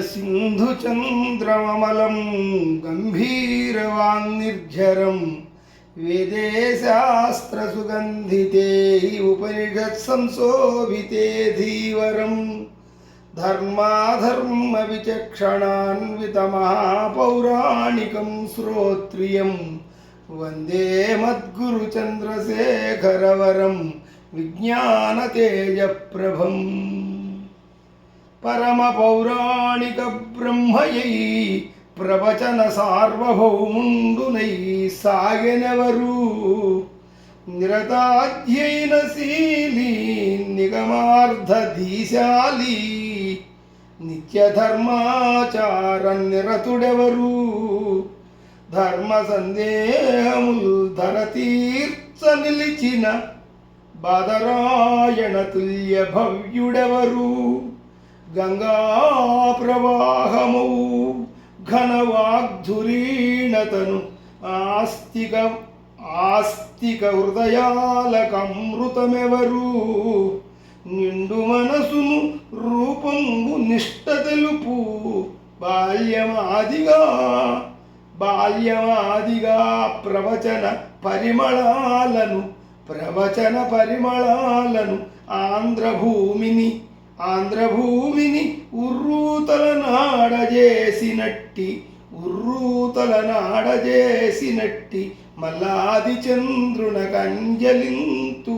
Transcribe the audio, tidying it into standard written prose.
సింధుచంద్రమమలం గంభీరవాంగ్నిర్ఝరం వేదే శాస్త్రసుగంధితే ఉపనిషత్సంశోభితే ధీవరం ధర్మాధర్మ విచక్షణాన్వితమహాపౌరాణికం శ్రోత్రియం వందే మద్గురుచంద్రశేఖరవరం విజ్ఞానతేజప్రభం పరమ పౌరాణిక బ్రహ్మయై ప్రవచన సార్వభౌముండునై సాగెనెవరు నిరతాధ్యయనశీలి నిగమార్థధీశాలి నిత్యధర్మాచార నిరతుడెవరు ధర్మ సందేహముల్ ధరతీర్చ నిలిచిన బాదరాయణ తుల్య భవ్యుడెవరు గంగా ప్రవాహము ఘనవాగ్ధురీణతను ఆస్తిక హృదయాలకమృతమెవరు నిండు మనసును రూపంబు నిష్ట తెలుపు బాల్యమాదిగా ప్రవచన పరిమళాలను ఆంధ్రభూమిని ఉర్రూతల నాడజేసినట్టి మల్లాది చంద్రునకంజలింతు